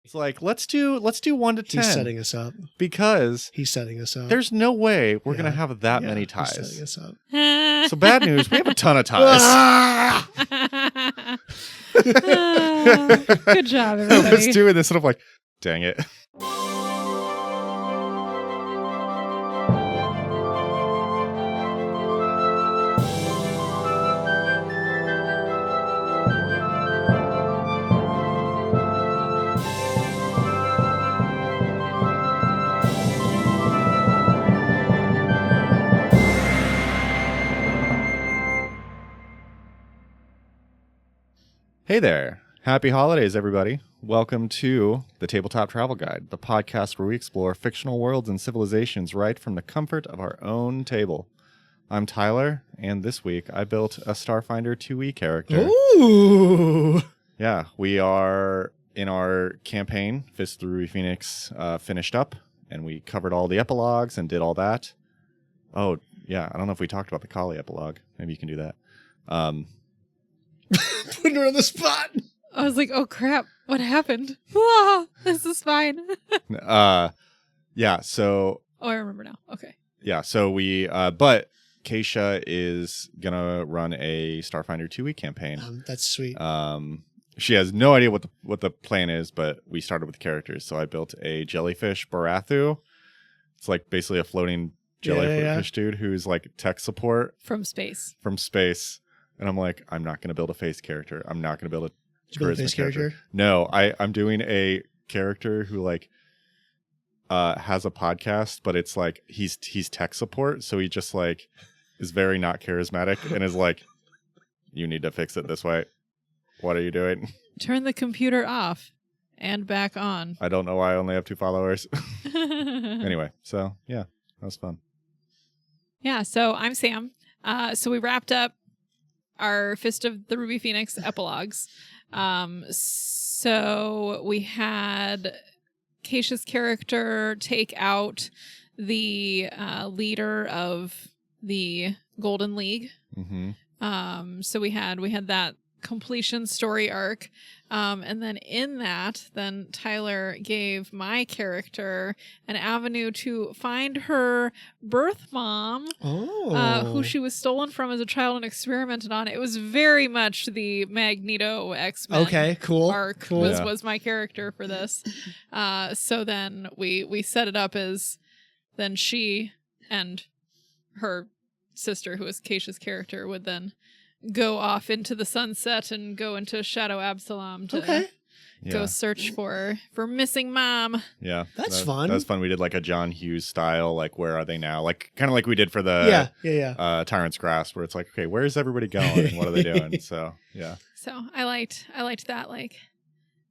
It's like, let's do 1 to 10. He's setting us up. Because he's setting us up. There's no way we're going to have that many He's ties. setting us up. So bad news, we have a ton of ties. Good job, everybody. I was doing this and I'm like, dang it. Hey there. Happy holidays, everybody. Welcome to the Tabletop Travel Guide, the podcast where we explore fictional worlds and civilizations right from the comfort of our own table. I'm Tyler, and this week I built a Starfinder 2e character. Ooh! Yeah, we are in our campaign, Fist Through Phoenix, finished up, and we covered all the epilogues and did all that. Oh, yeah, I don't know if we talked about the Kali epilogue. Maybe you can do that. Putting her on the spot. I was like, oh crap, what happened? Ah, this is fine. Yeah, so... Oh, I remember now. Okay. Yeah, so we... but Keisha is going to run a Starfinder 2e campaign. That's sweet. She has no idea what the plan is, but we started with characters. So I built a jellyfish Barathu. It's like basically a floating jellyfish dude who's like tech support. From space. And I'm like, I'm not going to build a face character. I'm not going to build a Build a face character. No, I'm doing a character who like has a podcast, but it's like he's tech support, so he just like is very not charismatic and is like, you need to fix it this way. What are you doing? Turn the computer off and back on. I don't know why I only have 2 followers. Anyway, so yeah, that was fun. Yeah, so I'm Sam. So we wrapped up our Fist of the Ruby Phoenix epilogues. So we had Keisha's character take out the leader of the Golden League. Mm-hmm. So we had that completion story arc. And then in that, then Tyler gave my character an avenue to find her birth mom, who she was stolen from as a child and experimented on. It was very much the Magneto X-Men arc was my character for this. So then we set it up as then she and her sister, who was Keisha's character, would then go off into the sunset and go into Shadow Absalom to go search for missing mom. Yeah. That's fun. That was fun. We did like a John Hughes style, like where are they now? Like kind of like we did for the Tyrant's Grasp, where it's like, okay, where's everybody going? What are they doing? So yeah. So I liked that like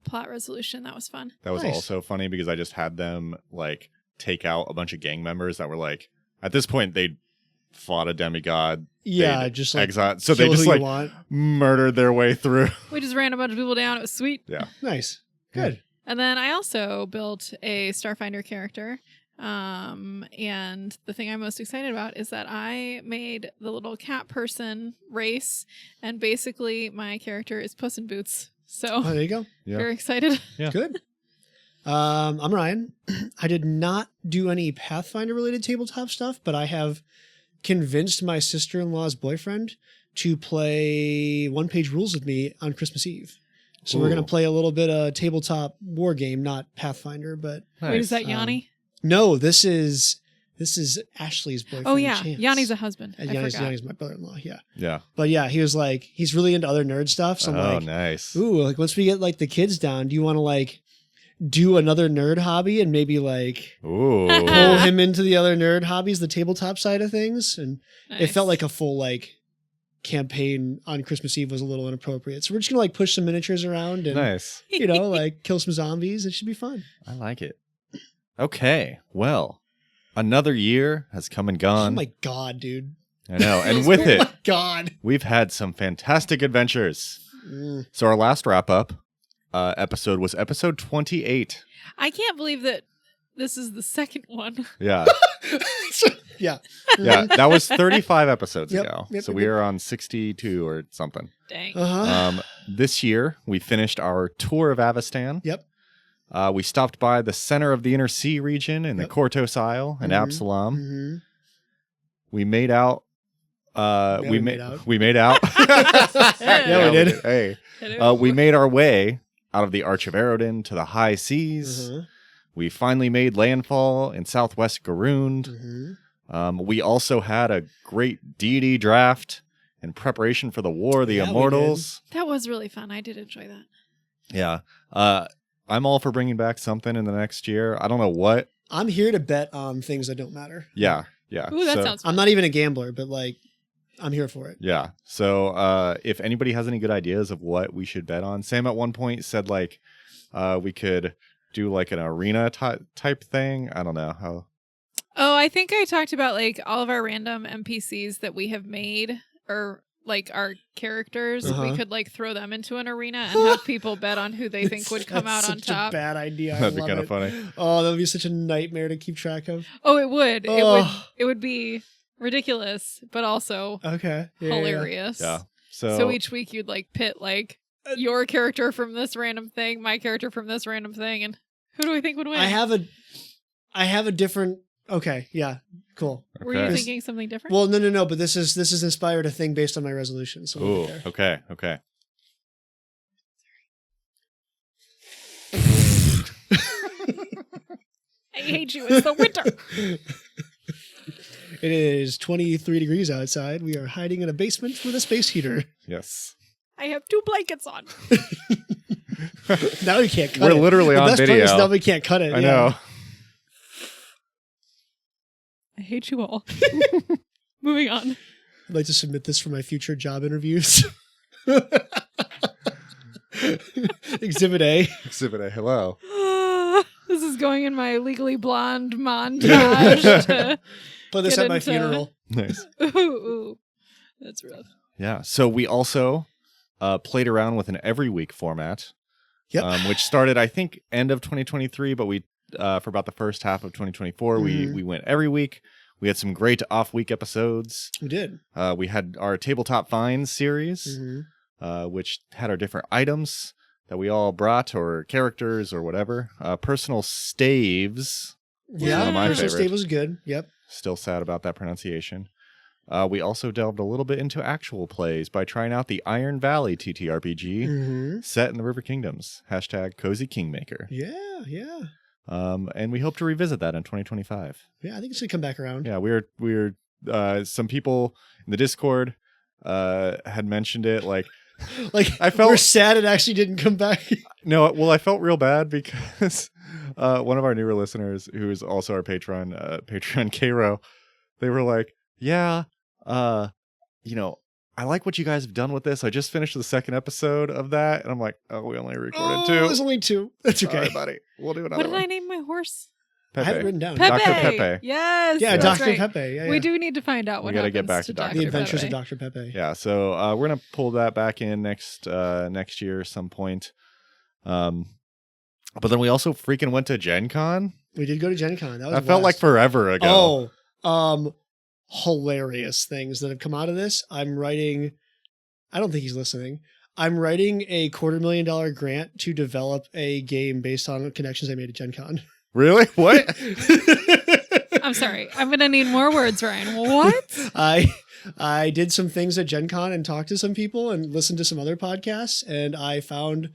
plot resolution. That was fun. That was also funny because I just had them like take out a bunch of gang members that were like, at this point they'd fought a demigod. Yeah, just like exile. So they just like murdered their way through. We just ran a bunch of people down. It was sweet. Yeah. Nice. Good. And then I also built a Starfinder character. And the thing I'm most excited about is that I made the little cat person race, and basically my character is Puss in Boots. So there you go. Yeah. Very excited. Yeah. Good. I'm Ryan. I did not do any Pathfinder related tabletop stuff, but I have convinced my sister-in-law's boyfriend to play one-page rules with me on Christmas Eve. So we're going to play a little bit of tabletop war game, not Pathfinder, but... Nice. Wait, is that Yanni? No, this is Ashley's boyfriend. Oh, yeah. Chance. Yanni's a husband. Yanni's my brother-in-law, yeah. Yeah. But yeah, he was like, he's really into other nerd stuff. So I'm like, nice. ooh, like once we get like the kids down, do you want to like do another nerd hobby and maybe like pull him into the other nerd hobbies, the tabletop side of things? And it felt like a full like campaign on Christmas Eve was a little inappropriate. So we're just gonna like push some miniatures around and like kill some zombies. It should be fun. I like it. Okay, well, another year has come and gone. Oh my god, dude. I know, and with it, God, we've had some fantastic adventures. So our last wrap up episode was episode 28. I can't believe that this is the second one. Yeah. Yeah. Yeah, that was 35 episodes Yep, ago. yep, So yep, we are on 62 or something. Dang. Uh-huh. This year, we finished our tour of Avestan. Yep. We stopped by the center of the Inner Sea region in the Kortos Isle and Absalom. Mm-hmm. We made out. We made out. We made out. Yeah, we did. Hey, we made our way out of the Arch of Arodin to the high seas. Uh-huh. We finally made landfall in southwest Garund. Mm-hmm. We also had a great D&D draft in preparation for the War of the Immortals. That was really fun. I did enjoy that. Yeah. I'm all for bringing back something in the next year. I don't know what. I'm here to bet on things that don't matter. Yeah. Ooh, that sounds fun. I'm not even a gambler, but like, I'm here for it. Yeah. So if anybody has any good ideas of what we should bet on, Sam at one point said like we could do like an arena type thing. I don't know how. Oh, I think I talked about like all of our random NPCs that we have made, or like our characters. Uh-huh. We could like throw them into an arena and have people bet on who they think would come out on Such top. a bad idea. That'd be kind of funny. Oh, that would be such a nightmare to keep track of. Oh, it would. Oh. It would be ridiculous, but also Okay. Yeah, hilarious. Yeah. So each week you'd like pit like your character from this random thing, my character from this random thing, and who do we think would win? I have a different. Okay. Yeah. Cool. Were you thinking something different? Well, no. But this is inspired a thing based on my resolution. So Ooh, okay. I hate you. It's the winter. It is 23 degrees outside. We are hiding in a basement with a space heater. Yes. I have 2 blankets on. Now we can't cut We're it. literally The on best video. part is now we can't cut it. I know. I hate you all. Moving on. I'd like to submit this for my future job interviews. Exhibit A. Exhibit A. Hello. This is going in my Legally Blonde montage. To Put this get at my into- funeral. Nice. ooh, that's rough. Yeah. So we also played around with an every week format. Yep. Which started, I think, end of 2023, but we for about the first half of 2024, Mhm. we went every week. We had some great off-week episodes. We did. We had our Tabletop Finds series, Mm-hmm. which had our different items that we all brought, or characters, or whatever. Personal Staves. Yeah. one of my Personal favorites. Stave was good. Yep. Still sad about that pronunciation. We also delved a little bit into actual plays by trying out the Iron Valley TTRPG Mm-hmm. set in the River Kingdoms. # Cozy Kingmaker. Yeah. And we hope to revisit that in 2025. Yeah, I think it's gonna come back around. Yeah, we're some people in the Discord had mentioned it. Like I felt we're sad it actually didn't come back. no. Well, I felt real bad because one of our newer listeners, who is also our patron, Cairo, they were like, "Yeah, I like what you guys have done with this. I just finished the second episode of that," and I'm like, "Oh, we only recorded 2. There's only 2. That's okay. All right, buddy. We'll do another What did one." I name my horse? I have it Pepe. written down. Pepe. Dr. Pepe. Yes. Yeah, that's Dr. right. Pepe. Yeah, We do need to find out We what gotta get happens back to to Dr. The Dr. Adventures Pepe. of Dr. Pepe. Yeah, so we're gonna pull that back in next year at some point. But then we also freaking went to Gen Con. We did go to Gen Con. That was That felt like blast. forever ago. Hilarious things that have come out of this. I'm writing. I don't think he's listening. I'm writing a $250,000 grant to develop a game based on connections I made at Gen Con. Really? What? I'm sorry. I'm going to need more words, Ryan. What? I did some things at Gen Con and talked to some people and listened to some other podcasts, and I found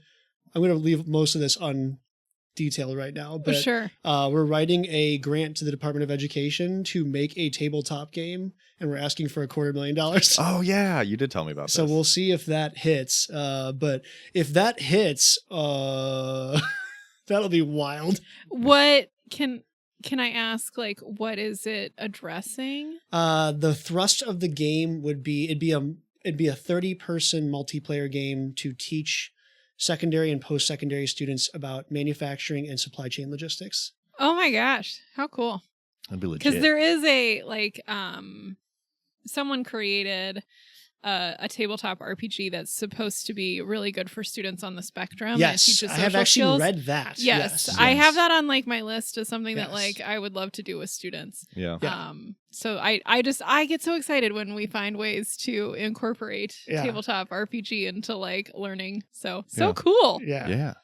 I'm going to leave most of this undetailed right now, but Sure. we're writing a grant to the Department of Education to make a tabletop game, and we're asking for $250,000. Oh yeah, you did tell me about So this. we'll see if that hits. But if that hits, that'll be wild. What can I ask, like, what is it addressing? The thrust of the game would be it'd be a 30-person multiplayer game to teach secondary and post-secondary students about manufacturing and supply chain logistics. Oh my gosh. How cool. That'd be legit. Because there is a, like, someone created a tabletop RPG that's supposed to be really good for students on the spectrum. Yes, It teaches I have social actually skills. read that. Yes, I Yes. have that on like my list as something that Yes. like I would love to do with students. Yeah. Yeah. So I get so excited when we find ways to incorporate Yeah. tabletop RPG into like learning. So Yeah. cool. Yeah. Yeah.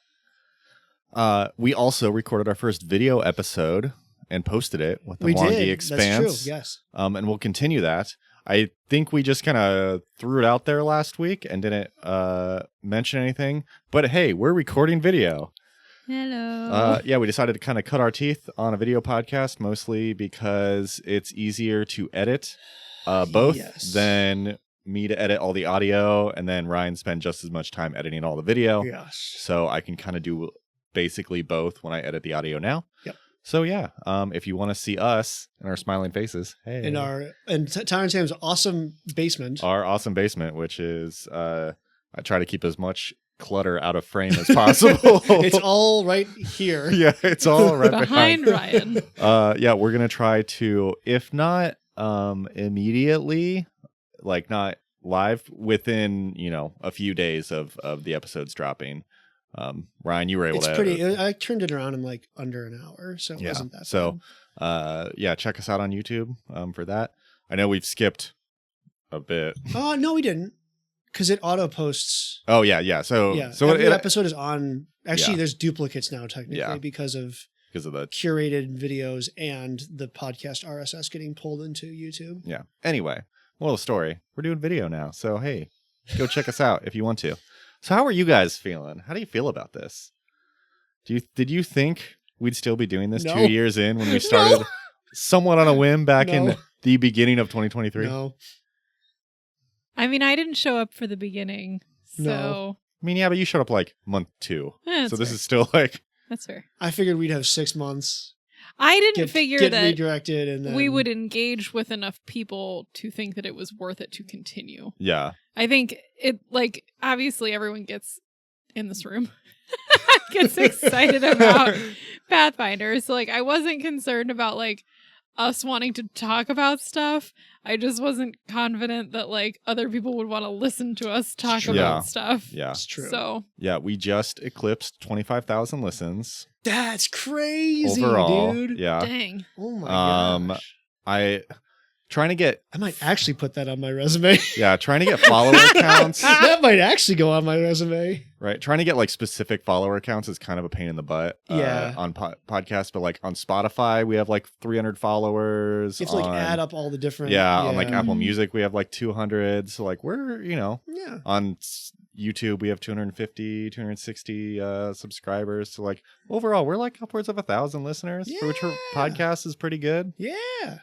We also recorded our first video episode and posted it with the We Wongi did. Expanse. That's true. Yes. And we'll continue that. I think we just kind of threw it out there last week and didn't mention anything. But hey, we're recording video. Hello. Yeah, we decided to kind of cut our teeth on a video podcast, mostly because it's easier to edit both Yes. than me to edit all the audio, and then Ryan spend just as much time editing all the video. Yes. So I can kind of do basically both when I edit the audio now. Yep. So yeah, if you want to see us and our smiling faces, hey, In Tyler and Sam's awesome basement. our awesome basement, which is I try to keep as much clutter out of frame as possible. It's all right here. Yeah, it's all right Behind Ryan. Yeah, we're gonna try to, if not immediately, like not live, within a few days of the episodes dropping. Ryan, you were able It's to. pretty. I turned it around in like under an hour, so it wasn't that So, bad. yeah, check us out on YouTube for that. I know we've skipped a bit. Oh, no, we didn't. Because it auto posts. Oh yeah. So Yeah. so every it episode is on. Actually, Yeah. there's duplicates now, technically, Yeah. because of the curated videos and the podcast RSS getting pulled into YouTube. yeah. Anyway, moral of the story: we're doing video now. So hey, go check us out if you want to. So how are you guys feeling? How do you feel about this? Did you think we'd still be doing this No. 2 years in when we started somewhat on a whim back in No. the beginning of 2023? No. I mean, I didn't show up for the beginning, so No. I mean, yeah, but you showed up like month 2. That's So this fair. is still like, That's fair. I figured we'd have 6 months. I didn't figure get that redirected, and then we would engage with enough people to think that it was worth it to continue. yeah. I think it, like, obviously everyone gets in this room gets excited about Pathfinder. So, like, I wasn't concerned about, like, us wanting to talk about stuff. I just wasn't confident that, like, other people would want to listen to us talk True. about Yeah. stuff. Yeah. It's true. So, Yeah, we just eclipsed 25,000 listens That's crazy, overall. dude. Yeah. dang. Oh my Um, gosh. I trying to get I might actually put that on my resume. trying to get follower counts, That might actually go on my resume. right? Trying to get like specific follower counts is kind of a pain in the butt. Yeah. On podcasts, but like on Spotify, we have like 300 followers. You have to like on- add up all the different. on like Apple Mhm. Music, we have like 200. So like we're Yeah. on YouTube, we have 250, 260 subscribers. So like overall, we're like upwards of 1,000 listeners, for which our Yeah. podcast is pretty good. Yeah.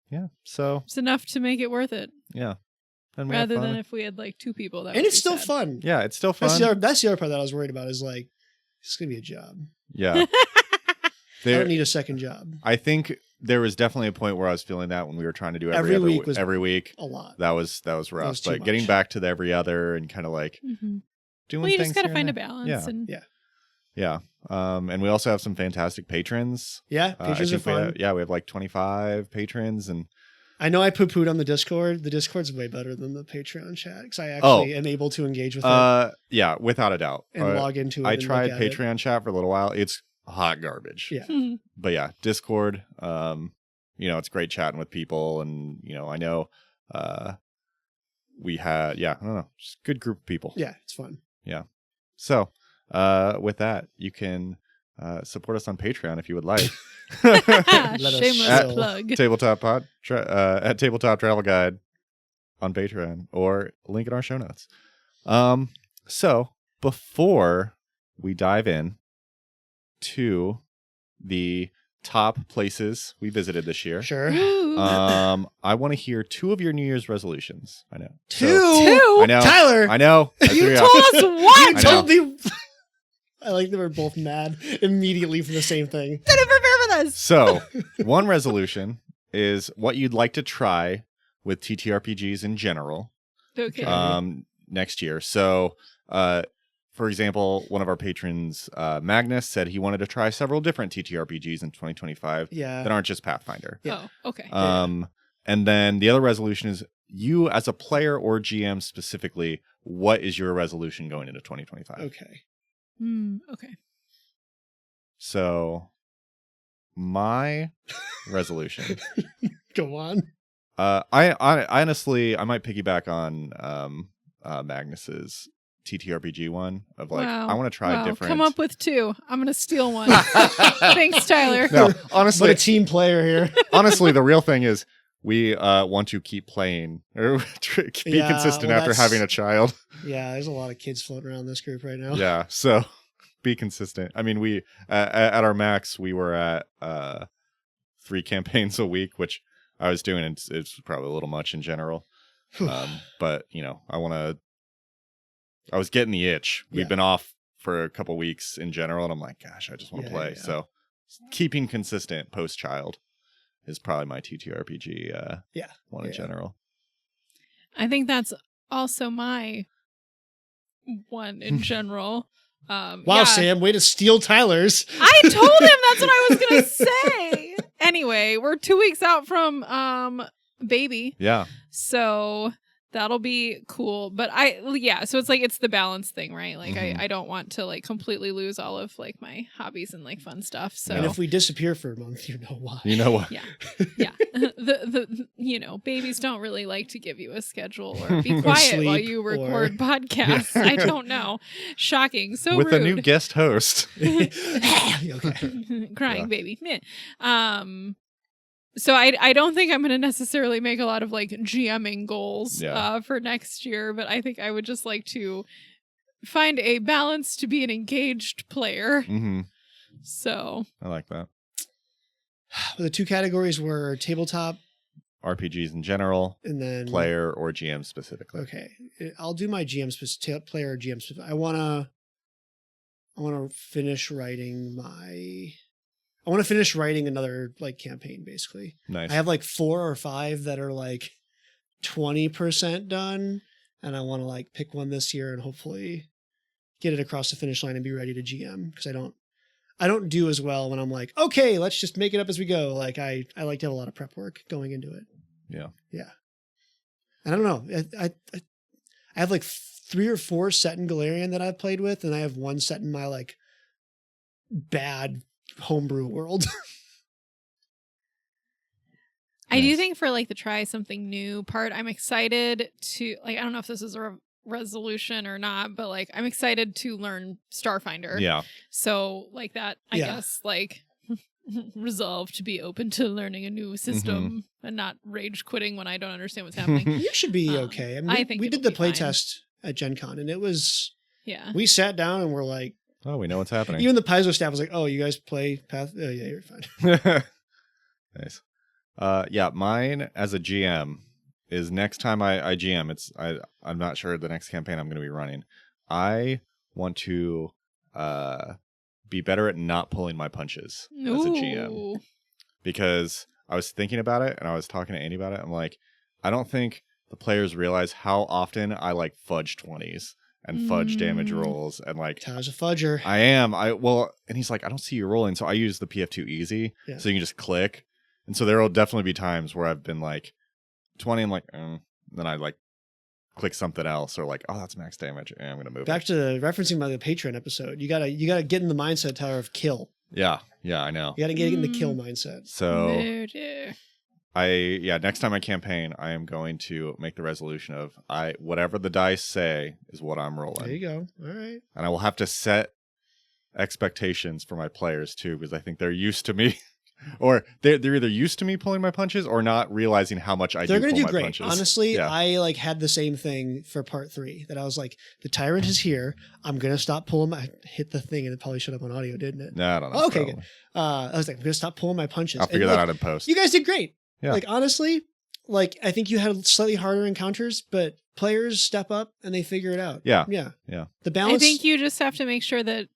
Yeah. So It's enough to make it worth it, yeah. And we have rather fun. than if we had like 2 people. That And would it's be still sad. fun. Yeah, it's still fun. That's the other part that I was worried about is like, it's going to be a job. Yeah. I There, don't need a second job. I think there was definitely a point where I was feeling that when we were trying to do Every every week was- every week. A lot. That was rough. was too But getting much. back to the every other and kind of like Mhm. doing Well, you things just got to here find a and there. balance. Yeah. And Yeah. And we also have some fantastic patrons. Yeah. I Patrons are think we fun. we have like 25 patrons, and I know I poo-pooed on the Discord. The Discord's way better than the Patreon chat because I actually am able to engage with it yeah, without a doubt. and log into it. I and tried look at it. Patreon chat for a little while. It's hot garbage. Yeah. But yeah, Discord, it's great chatting with people, and I know we had I don't know, just a good group of people. Yeah, it's fun. So with that, you can support us on Patreon if you would like. Let us Shameless know. plug. Tabletop at Tabletop Travel Guide on Patreon, or link in our show notes. So before we dive in to the top places we visited this year, Sure. Woo. I want to hear 2 of your New Year's resolutions. I know. Two. Two? I know. Tyler. I know. I threw You you told off. us You what? I told me. I like that we're both mad immediately for the same thing. Didn't prepare for this. So, one resolution is what you'd like to try with TTRPGs in general Okay. next year. So, for example, one of our patrons, Magnus, said he wanted to try several different TTRPGs in 2025 Yeah. that aren't just Pathfinder. yeah. Oh, okay. And then the other resolution is you as a player or GM specifically, what is your resolution going into 2025? Okay. Okay. So my resolution, Go on. I honestly, I might piggyback on Magnus's TTRPG one of like Wow. I want to try different. Come up with 2. I'm gonna steal one. Thanks, Tyler. No, What honestly, a team player here. honestly, the real thing is we want to keep playing or be Yeah, consistent well, after that's- having a child. Yeah, there's a lot of kids floating around this group right now. Yeah, so be consistent. I mean, we at our max we were at 3 campaigns a week, which I was doing. And it's probably a little much in general, but you know, I was getting the itch. Yeah. We've been off for a couple weeks in general, and I'm like, gosh, I just want to play. Yeah. So keeping consistent post child is probably my TTRPG one in general. I think that's also my one in general. Wow, Sam, way to steal Tyler's. I told him that's what I was gonna say. Anyway, we're 2 weeks out from baby, Yeah. so that'll be cool. But so it's like it's the balance thing, right? Like Mhm. I don't want to like completely lose all of like my hobbies and like fun stuff. So And if we disappear for a month, you know why. You know what? yeah. the babies don't really like to give you a schedule or be quiet while sleep you or- record podcasts. I don't know. Shocking. So With rude. a new guest host. Okay. Crying Yeah. baby. Meh. So I don't think I'm going to necessarily make a lot of like GMing goals for next year, but I think I would just like to find a balance to be an engaged player. Mm-hmm. So I like that. The 2 categories were tabletop RPGs in general, and then player or GM specifically. Okay, I'll do my GM specific player or GM specific. I wanna finish writing another like campaign. Basically, Nice. I have like 4 or 5 that are like 20% done, and I want to like pick one this year and hopefully get it across the finish line and be ready to GM, because I don't do as well when I'm like, okay, let's just make it up as we go. Like I like to have a lot of prep work going into it. Yeah. Yeah. And I don't know. I have like 3 or 4 set in Galarian that I've played with, and I have 1 set in my like bad homebrew world. I do Nice. think for like the try something new part, I'm excited to like, I don't know if this is a resolution or not, but like I'm excited to learn Starfinder. Yeah. So like that, I Yeah. guess like resolve to be open to learning a new system and not rage quitting when I don't understand what's happening. You should be okay. I mean, I think we it'll did the be fine. playtest at Gen Con, and it was, Yeah. we sat down and we're like, Oh, we know what's happening. even the Paizo staff was like, oh, you guys play Path? Oh, yeah, you're fine. Nice. Yeah, mine as a GM is next time I GM. I'm not sure the next campaign I'm going to be running. I want to be better at not pulling my punches as a GM, Ooh. because I was thinking about it and I was talking to Andy about it. I'm like, I don't think the players realize how often I like fudge 20s and fudge damage rolls and like Tyler's a fudger. I am. And he's like, I don't see you rolling. So I use the PF2 easy. Yeah. So you can just click. And so there will definitely be times where I've been like 20. I'm like, then I like click something else or like, oh, that's max damage. And I'm going to move Back it. to referencing by the Patreon episode. You gotta get in the mindset, Tyler, of kill. Yeah. Yeah, I know. You gotta get in the kill mindset. So Murder. next time I campaign, I am going to make the resolution of whatever the dice say is what I'm rolling. There you go. All right. And I will have to set expectations for my players too, because I think they're used to me. Or they're either used to me pulling my punches or not realizing how much They're going to do my great. punches. Honestly, Yeah. I like had the same thing for part 3. That I was like, the tyrant is here. I'm gonna stop pulling. I hit the thing and it probably showed up on audio, didn't it? No, I don't know. Okay, probably. good. I was like, I'm gonna stop pulling my punches. I'll figure And, that like, out in post. You guys did great. Yeah. Like honestly, like I think you had slightly harder encounters, but players step up and they figure it out. Yeah. Yeah. Yeah. The balance. I think you just have to make sure that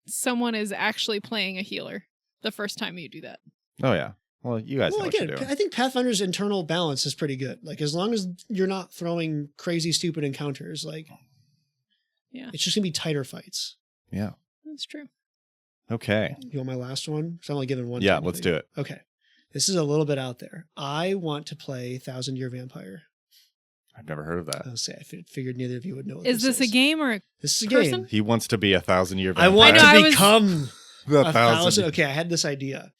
someone is actually playing a healer the first time you do that. Oh yeah. Well, you guys know Well, what again, you're doing. I think Pathfinder's internal balance is pretty good. Like as long as you're not throwing crazy, stupid encounters, like Yeah. it's just gonna be tighter fights. Yeah. That's true. Okay. You want my last one? So I'm only giving one. Yeah, technically. let's do it. Okay. This is a little bit out there. I want to play 1,000-Year Vampire. I've never heard of that. I'll say I figured neither of you would know what Is this a game or a This is a person? game. He wants to be 1,000-year I vampire. want I know, I to was- become the 1,000. Okay, I had this idea.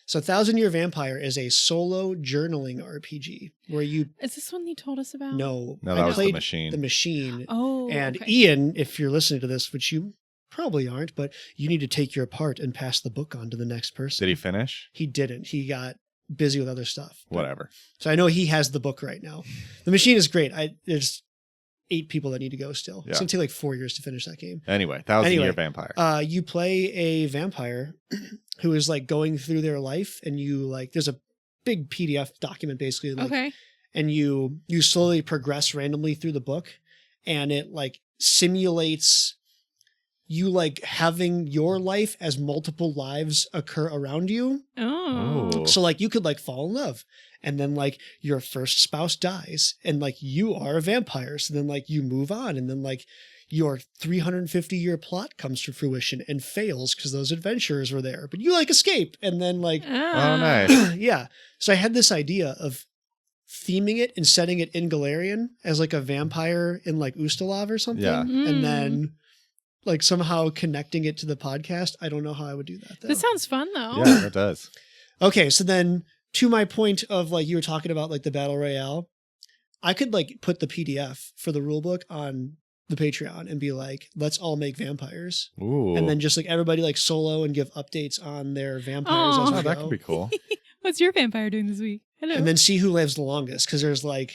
So 1,000 Year Vampire is a solo journaling RPG where you Is this one you told us about? No, that I was the played machine. The machine. Oh, And okay. Ian, if you're listening to this, which you probably aren't, but you need to take your part and pass the book on to the next person. Did he finish? He didn't. He got busy with other stuff. Whatever. So I know he has the book right now. The machine is great. There's 8 people that need to go still. Yeah. It's going to take like 4 years to finish that game. Anyway, 1,000 Year Vampire. You play a vampire who is like going through their life, and you like, there's a big PDF document basically. Like, Okay. and you slowly progress randomly through the book, and it like simulates you like having your life as multiple lives occur around you. Oh. Ooh. So like you could like fall in love, and then like your first spouse dies, and like you are a vampire. So then like you move on, and then like your 350-year plot comes to fruition and fails because those adventurers were there, but you like escape, and then like Oh, nice. yeah. So I had this idea of theming it and setting it in Galarian as like a vampire in like Ustalav or something, Yeah. and then like somehow connecting it to the podcast. I don't know how I would do that though. This sounds fun though. Yeah, it does. Okay, so then to my point of like you were talking about like the battle royale, I could like put the PDF for the rule book on the Patreon and be like, let's all make vampires. Ooh. And then just like everybody like solo and give updates on their vampires Aw. as we Oh, that go. could be cool. What's your vampire doing this week? Hello. And then see who lives the longest, because there's like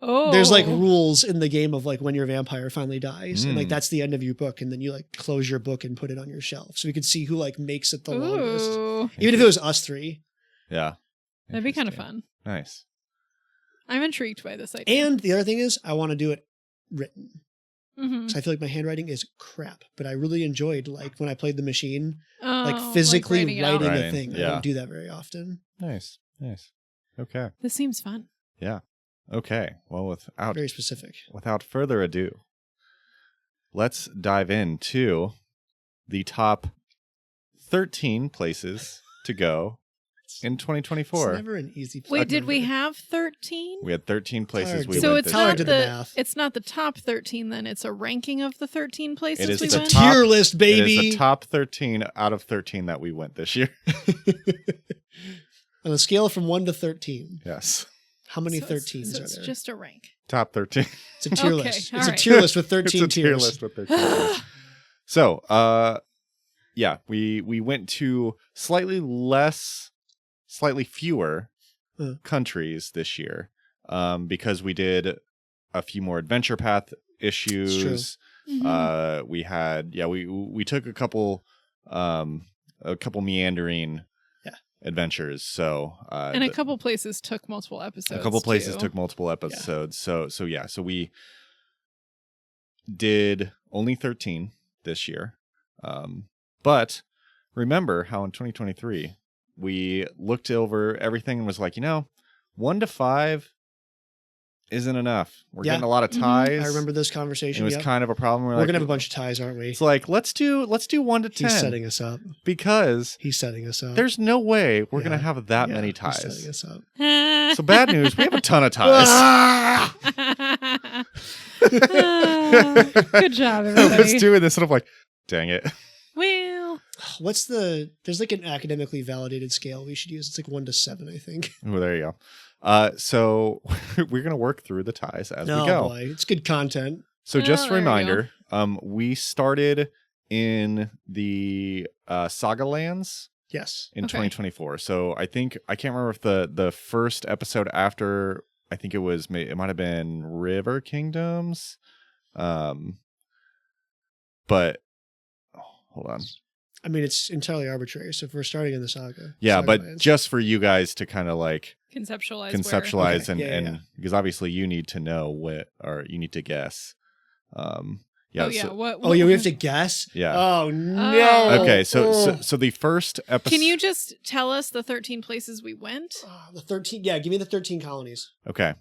oh, there's like rules in the game of like when your vampire finally dies, and like Mm. that's the end of your book, and then you like close your book and put it on your shelf, so we could see who like makes it the longest. Ooh, Even if it was us 3. Yeah. that'd be kind of Interesting. fun. Nice. I'm intrigued by this idea. And the other thing is, I want to do it written. Mhm. So I feel like my handwriting is crap, but I really enjoyed like when I played the machine, Oh, like physically writing it out. writing a Writing, thing. I yeah. don't do that very often. Nice. Nice. Okay. This seems fun. Yeah. Okay. Well, Very specific. without further ado, let's dive into the top 13 places to go in 2024. It's never an easy. Wait, did we have 13? We had 13 places Hard we to- So went it's this Tyler not did the, the math. it's not the top 13 then. It's a ranking of the 13 places It is we the went. top- tier list, It baby. is the top 13 out of 13 that we went this year. On a scale from 1 to 13, Yes. how many So it's- 13s so are it's there? just a rank. Top 13. It's a tier Okay, list. all It's right. a tier list with 13 it's a tier tiers. list with 13 tiers. So, yeah, we went to slightly fewer Huh. countries this year, because we did a few more adventure path issues. Mhm. We took a couple meandering adventures. So, and a couple places took multiple episodes. a couple places too. took multiple episodes. So we did only 13 this year. But remember how in 2023 we looked over everything and was like, 1 to 5 isn't enough. We're Yeah. getting a lot of Mhm. ties. I remember this It conversation. was Yep. kind of a problem. We're like, gonna have a bunch of ties, aren't we? It's like let's do 1 to 10 He's setting us up. because He's setting us up. there's no way we're gonna Yeah. have that Yeah, many he's setting ties. us up. So bad news, we have a ton of ties. Good job, I everybody. was doing this and I'm like, dang it. Well, There's like an academically validated scale we should use. It's like 1 to 7, I think. Oh, there you go. So we're gonna work through the ties as we go. Boy, it's good content. So just a there we go. reminder, we started in the Saga Lands Yes. in Okay. 2024. So I can't remember if the first episode after, I think it might have been River Kingdoms. But hold on. I mean, it's entirely arbitrary. So if we're starting in the saga. Yeah, Saga but Lands. just for you guys to kind of like conceptualize Okay. and, Yeah, and yeah. because obviously you need to know or you need to guess. Oh So, yeah. What? Oh, yeah, we have to guess? Yeah. Oh, no. okay, so Oh. the first episode. Can you just tell us the 13 places we went? The 13. Yeah, give me the 13 colonies. Okay.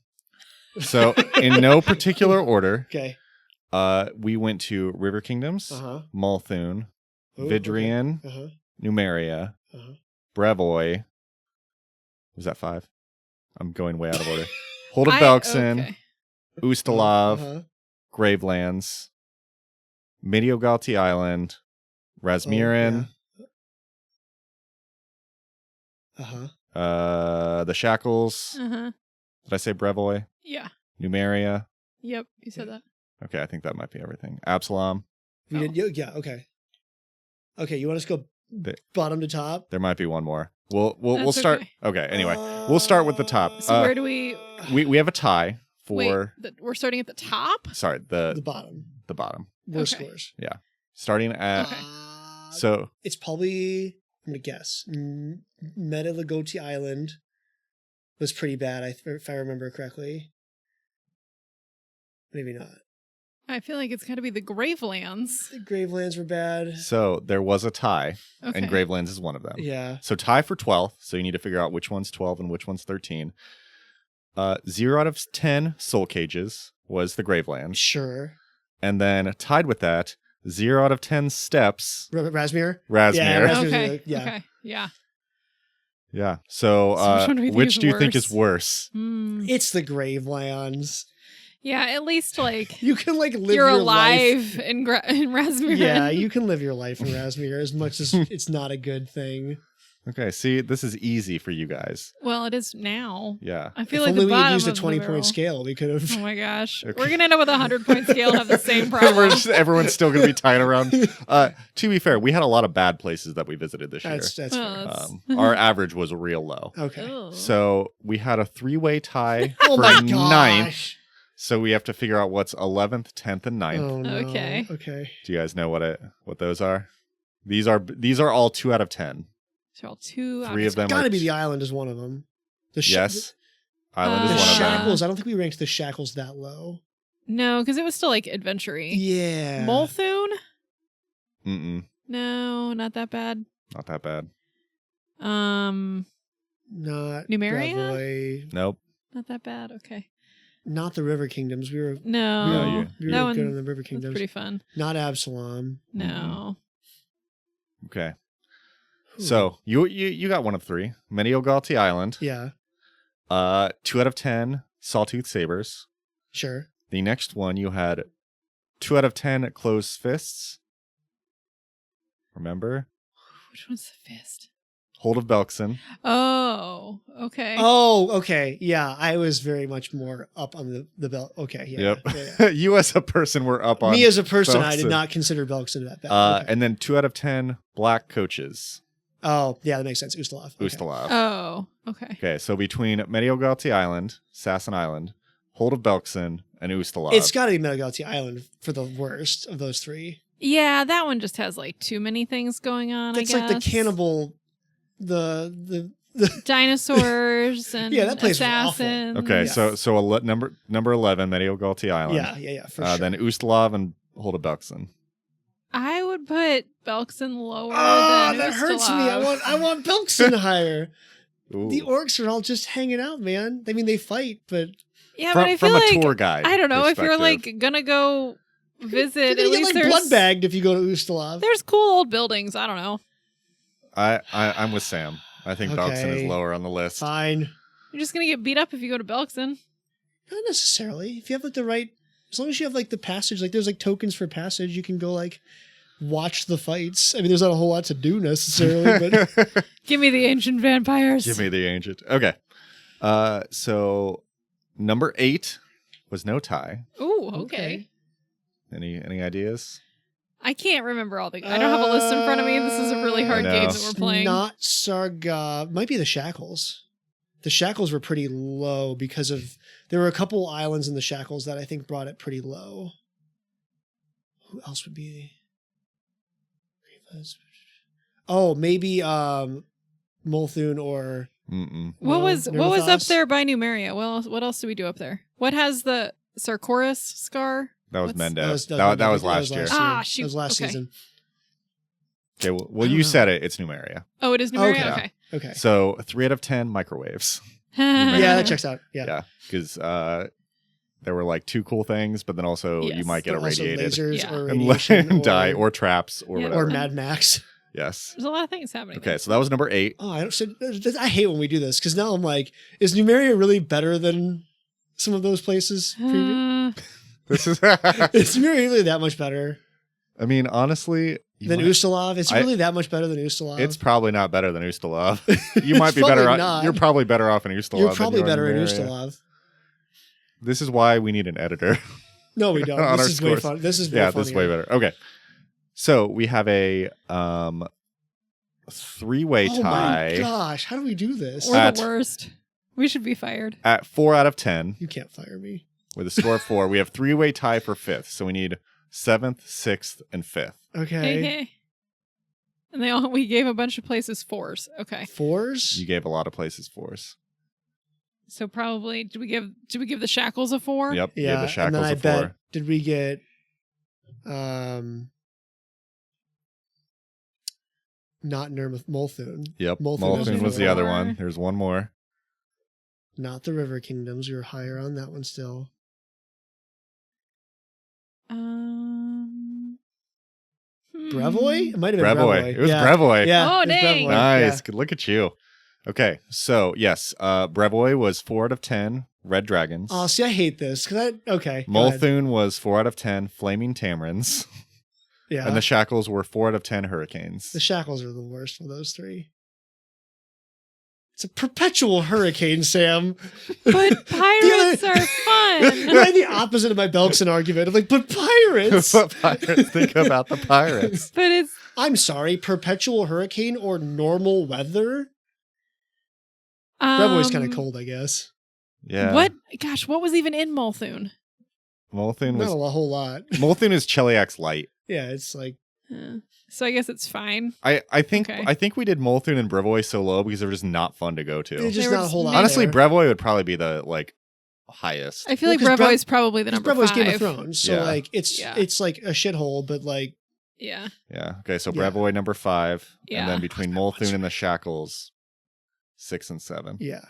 So in no particular order, Okay. we went to River Kingdoms, Uh-huh. Multhune, Oh, Vidrian, okay. Uh-huh. Numeria, Uh-huh. Brevoy. Was that 5? I'm going way out of order. Hold of I- Belkson, okay. Ustalav, Uh-huh. Gravelands, Mediogalti Island, Rasmurin, Uh-huh. The Shackles. Uh-huh. Did I say Brevoy? Yeah. Numeria. Yep. You said that. Okay, I think that might be everything. Absalom. We did, yeah, okay. Okay, you want us to go bottom to top? There might be one more. We'll That's start. okay. Okay, anyway, we'll start with the top. So where do we... We have a tie for. Wait, we're starting at the top? Sorry, The bottom. the bottom. Worst Okay. scores. Starting at. Okay. So It's probably, I'm going to guess, Metalagoti Island was pretty bad, if I remember correctly. Maybe not. I feel like it's got to be the Gravelands. The Gravelands were bad. so there was a tie, Okay. and Gravelands is one of them. Yeah. So tie for 12th. So you need to figure out which one's 12 and which one's 13. 0 out of 10 soul cages was the Gravelands. Sure. And then tied with that, 0 out of 10 steps, Rasmere? Rasmere. Yeah, Rasmere. Okay. Yeah. Okay. Yeah. Yeah. So, So which one do we think which is do you think is worse? worse? It's the Gravelands. Yeah, at least like You can like live you're your alive life. in Rasmussen. Yeah, you can live your life in Rasmere as much as it's not a good thing. Okay. See, this is easy for you guys. Well, it is now. Yeah. I feel If like only the we had bottom used a of the 20-point barrel. scale, we could have. Oh my gosh, Okay. we're gonna end up with a 100-point scale and have the same problem. Everyone's still going to be tied around. To be fair, we had a lot of bad places that we visited this year. That's Well, fair. that's- Our average was real low. Okay. Ugh. So we had a 3-way tie Oh for my 9th. gosh. So we have to figure out what's 11th, 10th, and 9th. Oh, no. Okay. Okay. Do you guys know what those are? These are all 2 out of 10. so all two. 3 of them Gotta are be the island is one of them. yes. Island The is one of them. Shackles. I don't think we ranked the Shackles that low. No, because it was still like adventure-y. Yeah. Multhune? Mm-mm. No, not that bad. Not that bad. Not Numeria? Brevoy. Nope. Not that bad. Okay. Not the River Kingdoms. We were No, you- we that were good one on the River was Kingdoms. pretty fun. Not Absalom. No. Okay. Ooh. So you got one of 3. Mediogalti Island. Yeah. 2 out of 10 Sawtooth Sabers. Sure. The next one you had 2 out of 10 Closed Fists. Remember? Which one's the fist? Hold of Belkson. Oh, okay. Oh, okay. Yeah, I was very much more up on the belt. Okay, yeah. Yep. yeah. You as a person were up on. Me as a person, I did Belkson. not consider Belkson that bad. Okay. And then 2 out of 10 Black Coaches. Oh, yeah, that makes sense. Ustalav. Okay. Ustalav. Oh, okay. Okay, so between Mediogalti Island, Sasson Island, Hold of Belkson, and Ustalav. It's got to be Metalgalti Island for the worst of those 3. Yeah, that one just has like too many things going on. It's I like guess. the cannibal, the dinosaurs and Yeah, that place was awful. assassins. Okay, Yeah. so number 11, Mediogalti Island. yeah, for sure. Then Ustalav and Hold of Belkson. I would put Belkson lower. Oh, than that hurts me. Ustalav. I want Belkson higher. Ooh. The orcs are all just hanging out, man. I mean, they fight, but Yeah, from, but I feel from a like tour guide. I don't know if you're perspective. like gonna go visit. you're At gonna least get like there's blood bagged if you go to Ustalav. there's cool old buildings. I don't know. I'm with Sam. I think Belkson is Okay. lower on the list. Fine. You're just gonna get beat up if you go to Belkson. Not necessarily. If you have like the right, as long as you have like the passage, like there's like tokens for passage, you can go like watch the fights. I mean, there's not a whole lot to do necessarily, but Give me the ancient vampires. Give me the ancient. Okay. So number 8 was no tie. Ooh, okay. Okay. Any ideas? I can't remember all the. I don't have a list in front of me. This is a really hard I game know. that we're playing. not Sarga. Might be the Shackles. The Shackles were pretty low because of there were a couple islands in the Shackles that I think brought it pretty low. Who else would be? Oh, maybe Multhune or Mm-mm. What No, was never up thoughts? there by Numeria? What else do we do up there? What has the Sarkoris scar? That was What's- Mendez. That That was last year. Ah, That shoot. was last Okay. season. Okay, well I don't you know. said it. It's Numeria. Oh, it is Numeria. Okay. Okay. Okay. So 3 out of 10 microwaves. Yeah, that checks out. Yeah. Yeah, because there were like 2 cool things, but then also you Yes. might get But also irradiated lasers Yeah. or and radiation die, or traps, or Yeah. whatever. or Mad Max. Yes. There's a lot of things happening. Okay, so that was number 8. Oh, I hate when we do this because now I'm like, is Numeria really better than some of those places? Uh, This is Is Numeria really that much better? I mean, honestly, Than Ustalav? Is it really that much better than Ustalav? it's probably not better than Ustalav. You might be It's better. probably not. You're probably better off in Ustalav. You're probably than you are better in Numeria. Ustalav. This is why we need an editor. No, we don't. On This our is way scores. fun. This is way Yeah, funnier. this is way better. Okay. So we have a three-way Oh tie my gosh, how do we do this? We're At- the worst. We should be fired. at 4 out of 10 You can't fire me. with a score of 4. We have three-way tie for 5th. So we need 7th, 6th, and 5th. Okay. Okay. And we gave a bunch of places 4s. Okay. 4s? You gave a lot of places 4s. So probably did we give the shackles a 4? Yep. You Yeah, gave the and shackles then I a 4. bet, did we get not Multhun, Yep. Multhun Multhun was the four. other one. There's one more. not the River Kingdoms. We were higher on that one still. Brevoy? It might have been Brevoy. Brevoy. It was yeah. Brevoy. Yeah. Oh, it was dang. Brevoy. Nice. Yeah. Good look at you. Okay. So, yes, Brevoy was 4 out of 10 Red Dragons. Oh, see, I hate this. Okay. go ahead. Multhun was 4 out of 10 Flaming Tamarins. Yeah. And the Shackles were 4 out of 10 Hurricanes. The shackles are the worst of those three. It's a perpetual hurricane, Sam. But pirates are fun. I'm the opposite of my Belkson argument. I'm like, but pirates. But pirates, think about the pirates. But it's I'm sorry, perpetual hurricane or normal weather? Brevoy's kind of cold, I guess. Yeah. What? Gosh, what was even in Multhun? Multhun Not was a whole lot. Multhun is Cheliax Light. Yeah, it's like So I guess it's fine. I think Okay. I think we did Multhun and Brevoy so low because they were just not fun to go to. there's just were not a just whole lot. Honestly, there. Brevoy would probably be the highest. I feel Well, like 'cause Brevoy's probably the 'cause number Brevoy's 5. Game of Thrones, so Yeah. like it's Yeah. like a shithole, but like Yeah. Yeah. Okay, so Yeah. Brevoy number 5. Yeah. And then between Multhun and the Shackles, 6 and 7. yeah.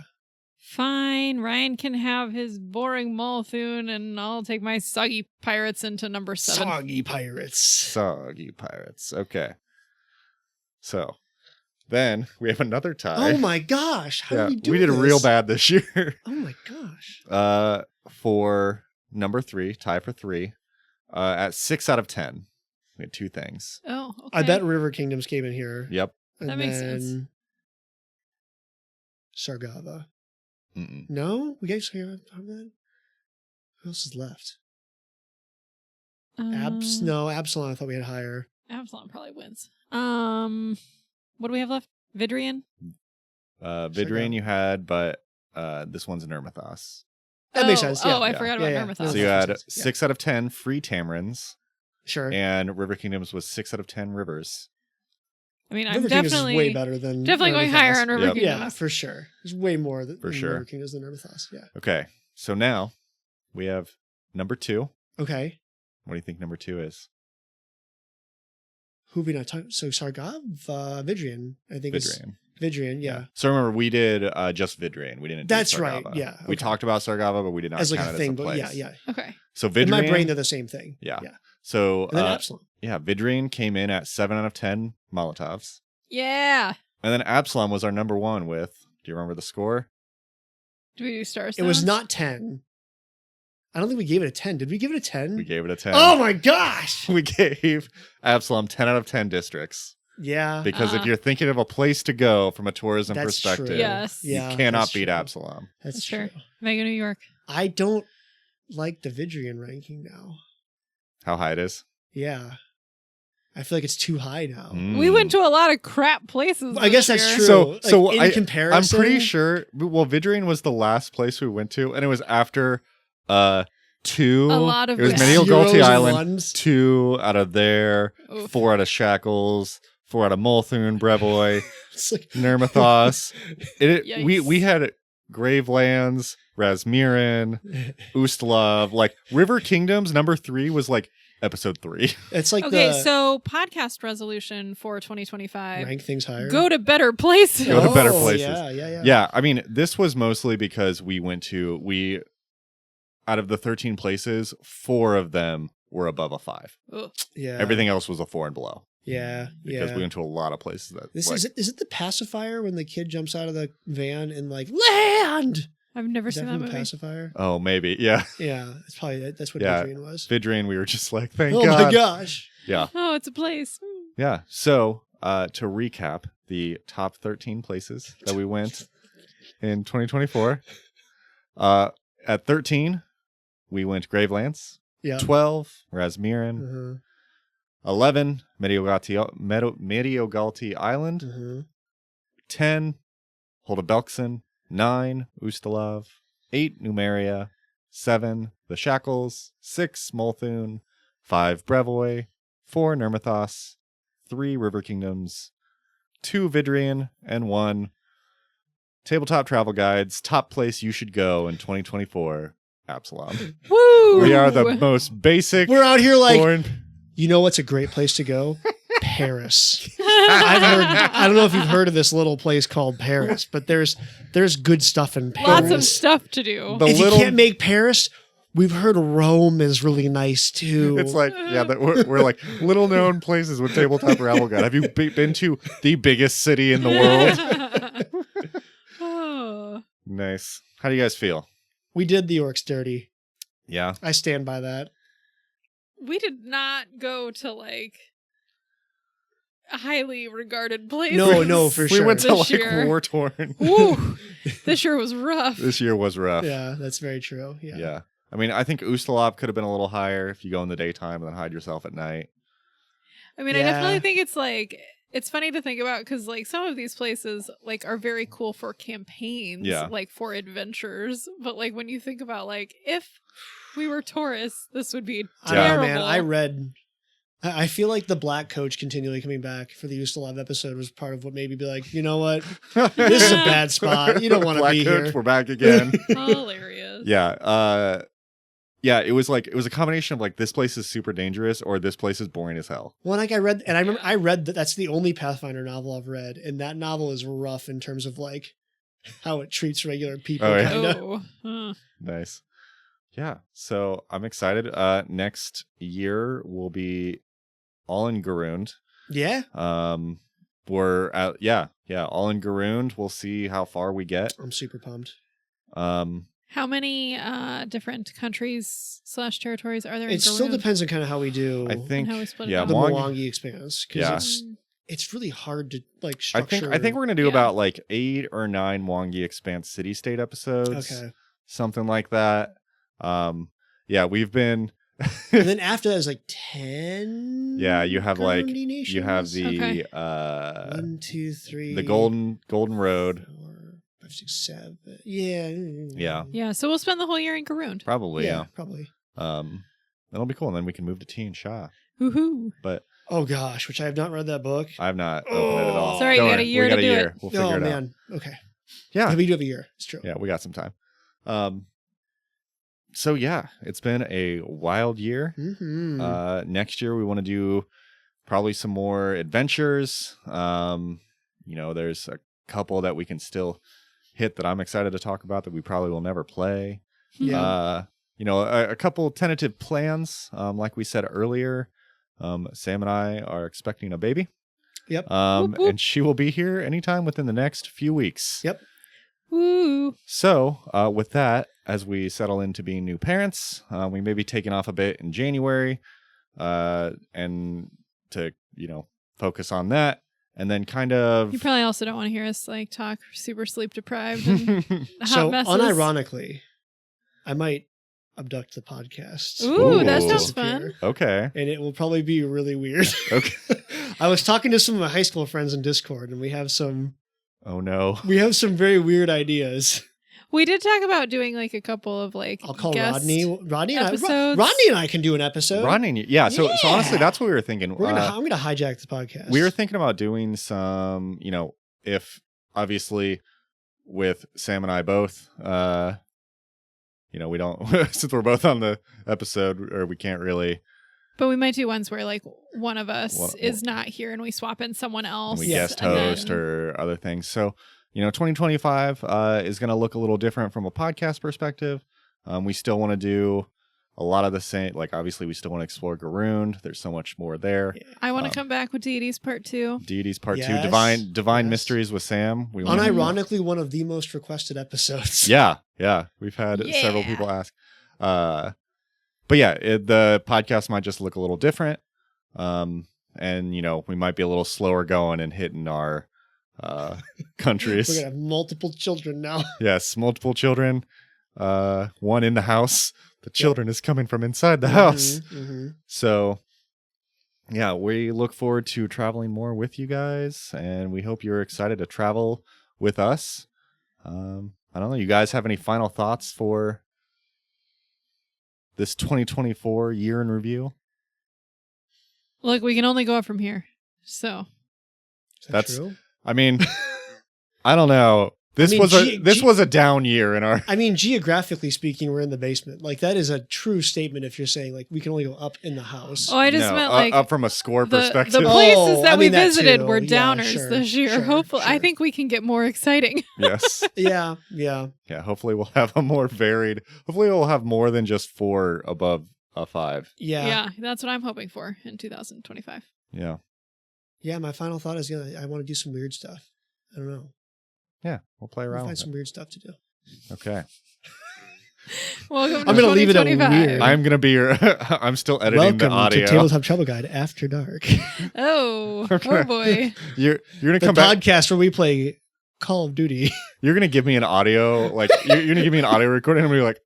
Fine. Ryan can have his boring Multhun, and I'll take my soggy pirates into number 7. Soggy pirates. Soggy pirates. Okay. So then we have another tie. Oh my gosh! How yeah, did we do we did this? real bad this year. Oh my gosh! For number 3, tie for 3, at 6 out of 10. We had 2 things. Oh, okay. I bet River Kingdoms came in here. Yep. And That makes then sense. Sargava. Mm-mm. No, we got Sargava on that. Who else is left? Um, No, Absalom. I thought we had higher. Absalom probably wins. What do we have left? Vidrian? Vidrian you had, but this one's an Ermithos. That makes sense. Yeah. Oh, I Yeah. forgot about Yeah, yeah. Nermathos. No, So you that had makes sense. 6 out of 10 free Tamarins, Sure. and River Kingdoms was 6 out of 10 rivers. I mean, River I'm Kingdoms definitely is way better than definitely going Nermathos. higher on River Yep. Kingdoms. Yeah, for sure. There's way more For in sure. River Kingdoms than Nermathos. Yeah. Okay, so now we have number 2. Okay. What do you think number 2 is? Who we not talking? So Sargav, Vidrian. I think it's Vidrian. Vidrian. Yeah. So remember, we did just Vidrian. We didn't. That's do right, Sargava. yeah, We okay. talked about Sargava, but we did not As like count a it thing, as a but place. yeah. Okay. So Vidrian. In my brain, they're the same thing. Yeah. Yeah. So And then Absalom. yeah, Vidrian came in at 7 out of 10 Molotovs, Yeah. and then Absalom was our number 1 with. Do you remember the score? Do we do Star It was Stones? not 10. I don't think we gave it a 10. Did we give it a 10? We gave it a 10. Oh my gosh. We gave Absalom 10 out of 10 districts. Yeah. Because if Ah. you're thinking of a place to go from a tourism That's perspective, true. Yes. Yeah. you cannot that's beat true. Absalom. That's Sure. true. Mega New York. I don't like the Vidrian ranking now. How high it is? Yeah. I feel like it's too high now. We went to a lot of crap places. I guess this that's year. true. So- Like, so in I'm comparison, pretty sure. Well, Vidrian was the last place we went to, and it was after 2. A lot of it was bad. Medial zeros Gulty and Island. ones. 2 out of there. Oof. 4 out of Shackles. 4 out of Multhun, Brevoy, It's like, Nermathos. We Yikes. had Gravelands, Razmirin, Ustlov. Like River Kingdoms, number 3 was like episode 3. it's like Okay, the so podcast resolution for 2025. rank things higher. Go to better places. Go to better Oh, places. Yeah. Yeah, I mean, this was mostly because out of the 13 places, 4 of them were above a 5. Ugh. Yeah. Everything else was a 4 and below. Yeah. Because yeah. we went to a lot of places that This like, is it the pacifier when the kid jumps out of the van and like land? I've never Is that seen that from the movie. pacifier? oh, maybe. Yeah. Yeah, it's probably that's what Yeah. Adrian was. Vidrian, we were just like, thank Oh God. my gosh. Yeah. Oh, it's a place. Yeah. So to recap the top 13 places that we went in 2024. At 13, we went Gravelands. Yeah. 12, Razmiran. 11, Mediogalti Island. 10, Holdebelksen. 9, Ustalav. 8, Numeria. 7, The Shackles. 6, Molthun. 5, Brevoy. 4, Nirmathos. 3, River Kingdoms. 2, Vidrian. And 1, Tabletop Travel Guide's top place you should go in 2024, Absalom. Woo! We are the most basic. We're out here like, born. you know what's a great place to go? Paris. I don't know if you've heard of this little place called Paris, but there's good stuff in Paris. Lots of stuff to do. The If little- you can't make Paris, we've heard Rome is really nice too. It's like, yeah, we're like little known places with Tabletop Travel Guide. Have you been to the biggest city in the world? Oh. Nice. How do you guys feel? We did the orcs dirty. Yeah. I stand by that. We did not go to like highly regarded places. No, for We sure. went to This like year. war torn. Ooh, this year was rough. This year was rough. Yeah, that's very true. Yeah. Yeah. I mean, I think Ustalav could have been a little higher if you go in the daytime and then hide yourself at night. I mean, Yeah. I definitely think it's like it's funny to think about because like some of these places like are very cool for campaigns, Yeah. like for adventures. But like when you think about like if we were tourists, this would be I don't know, terrible. man. I feel like the black coach continually coming back for the Ustalav episode was part of what made me be like, you know what? This is a bad spot. You don't want to Black be Coach, here. We're back again. Hilarious. Yeah. Yeah, it was a combination of like this place is super dangerous or this place is boring as hell. Well, like I remember I read that that's the only Pathfinder novel I've read, and that novel is rough in terms of like how it treats regular people. Oh, yeah. Kinda. Oh, huh. Nice. Yeah. So I'm excited. Next year will be all in Garund. Yeah. We're at all in Garund. We'll see how far we get. I'm super pumped. How many different countries / territories are there? It in still Garund? depends on kind of how we do. I think how we split it yeah, up. the Mwangi- Mwangi expands because Yeah. it's really hard to like I structure. think we're gonna do Yeah. about like 8 or 9 Mwangi Expanse city state episodes. okay. Something like that. Yeah, we've been And then after that is like 10. Yeah, you have like Garundy you have nations? the Okay. 1, 2, 3. the golden road. 4, 5, 6, 7. Yeah. Yeah. Yeah, so we'll spend the whole year in Garund. Probably, yeah. Probably. That'll be cool. And then we can move to Tea and Sha. Woohoo! But Oh gosh, which I have not read that book. I have not opened it at all. Sorry, Don't you got worry. a year we got to a do year. it. We'll figure Oh it out. man. Okay. Yeah. We do have a year. It's true. Yeah, we got some time. So yeah, it's been a wild year. Mm-hmm. Next year we want to do probably some more adventures. There's a couple that we can still hit that I'm excited to talk about that we probably will never play. Yeah. A couple tentative plans. Like we said earlier, Sam and I are expecting a baby. Yep. Whoop, whoop. And she will be here anytime within the next few weeks. Yep. Woo! So, with that, as we settle into being new parents, we may be taking off a bit in January, and to focus on that, and then kind of. You probably also don't want to hear us like talk super sleep deprived and hot So messes. unironically, I might abduct the podcast. Ooh, that Ooh. sounds fun. Okay. And it will probably be really weird. Okay. I was talking to some of my high school friends in Discord, and we have some Oh no. very weird ideas. We did talk about doing like a couple of like I'll call guest Rodney and I. episodes. Rodney and I can do an episode. Running. Yeah. So honestly, Yeah. that's what we were thinking. I'm gonna hijack the podcast. We were thinking about doing some, if obviously with Sam and I both, we don't, since we're both on the episode, or we can't really, But we might do ones where like one of us Well, is not here and we swap in someone else. we Yeah. guest and then- host or other things. So, 2025 is going to look a little different from a podcast perspective. We still want to do a lot of the same, like obviously we still want to explore Garund. There's so much more there. I want to come back with Deities Part 2. Deities Part 2, Yes. Divine Yes. Mysteries with Sam. We wanna- unironically one of the most requested episodes. Yeah. We've had several people ask. But yeah, the podcast might just look a little different. And, we might be a little slower going and hitting our countries. We're going to have multiple children now. Yes, multiple children. One in the house. The children is coming from inside the house. Mm-hmm. So, yeah, we look forward to traveling more with you guys, and we hope you're excited to travel with us. I don't know. You guys have any final thoughts for this 2024 year in review? Look, we can only go up from here. So That's true. I mean, I don't know. This was a down year in our. I mean, geographically speaking, we're in the basement. Like, that is a true statement if you're saying, like, we can only go up in the house. Oh, I just meant like up from a score perspective. The places that we that visited too. were Yeah, downers this year. Hopefully, I think we can get more exciting. Yes. Yeah. Yeah. Hopefully, we'll have a more varied. Hopefully, we'll have more than just 4 above a 5. Yeah, that's what I'm hoping for in 2025. Yeah. Yeah. My final thought is, I want to do some weird stuff. I don't know. Yeah, we'll play around. Find some weird stuff to do. Okay. Welcome to I'm going to leave it at 2025. weird. I'm going to be your. I'm still editing Welcome the audio. to Tabletop Travel Guide After Dark. Oh Okay. boy. You're going to The come back. podcast where we play Call of Duty. You're going to give me an audio, you're going to give me an audio recording, and I'm going to be like,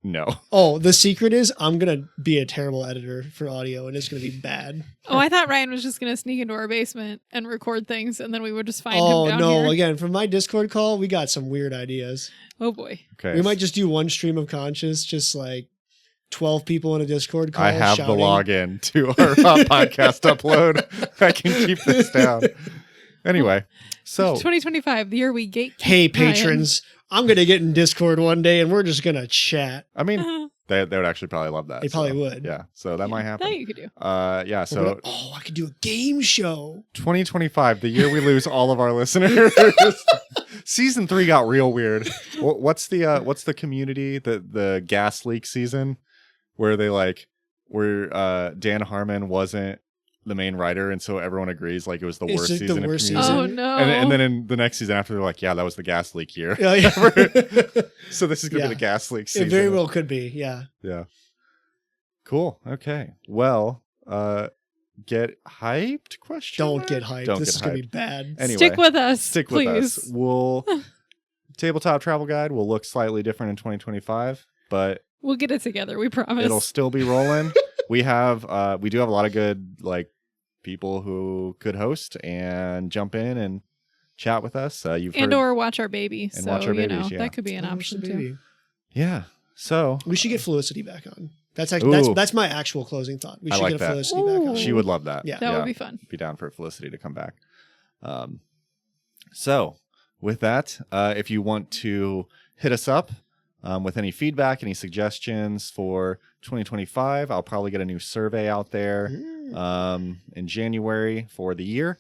no. Oh, the secret is I'm going to be a terrible editor for audio, and it's going to be bad. Oh, I thought Ryan was just going to sneak into our basement and record things, and then we would just find him Oh, down no. here. Again, from my Discord call, we got some weird ideas. Oh boy. Okay. We might just do one stream of conscious, just like 12 people in a Discord call. I have shouting. the login to our podcast upload. I can keep this down. Anyway, so 2025, the year we gatekeep. Hey, Ryan. patrons, I'm going to get in Discord one day, and we're just going to chat. I mean, they would actually probably love that. They probably would. Yeah, so that might happen. That you could do. Yeah, so I could do a game show. 2025, the year we lose all of our listeners. Season 3 got real weird. What's the community, the gas leak season where they where Dan Harmon wasn't the main writer, and so everyone agrees it was the It's worst the season worst of Community. season. Oh no. And then in the next season after, they're like, yeah, that was the gas leak year. Yeah, yeah. So this is gonna Yeah. be the gas leak season. It very well could be. Yeah. Yeah. Cool. Okay. Well, get hyped? Question. Don't mark? get hyped. Don't This get is going to hyped. be bad. Anyway, Stick with us. Stick please. with us. We'll Tabletop Travel Guide will look slightly different in 2025, but We'll get it together. We promise. it'll still be rolling. we do have a lot of good people who could host and jump in and chat with us. You've heard, or watch our baby. And So watch our babies, yeah. that could be an Oh, option the too. baby. yeah. So We should get Felicity back on. That's actually Ooh. that's my actual closing thought. We I should like get that. Felicity back on. Ooh. she would love that. Yeah. That would be fun. Be down for Felicity to come back. So with that, if you want to hit us up with any feedback, any suggestions for 2025, I'll probably get a new survey out there in January for the year.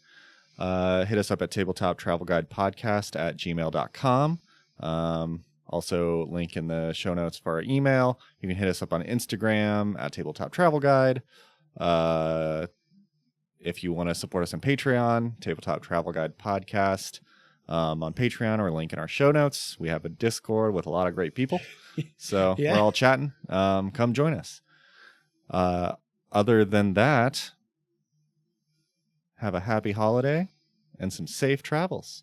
Hit us up at tabletoptravelguidepodcast@gmail.com. Also link in the show notes for our email. You can hit us up on Instagram at Tabletop Travel Guide. If you want to support us on Patreon, Tabletop Travel Guide Podcast on Patreon, or link in our show notes. We have a Discord with a lot of great people. So Yeah. we're all chatting. Come join us. Other than that, have a happy holiday and some safe travels.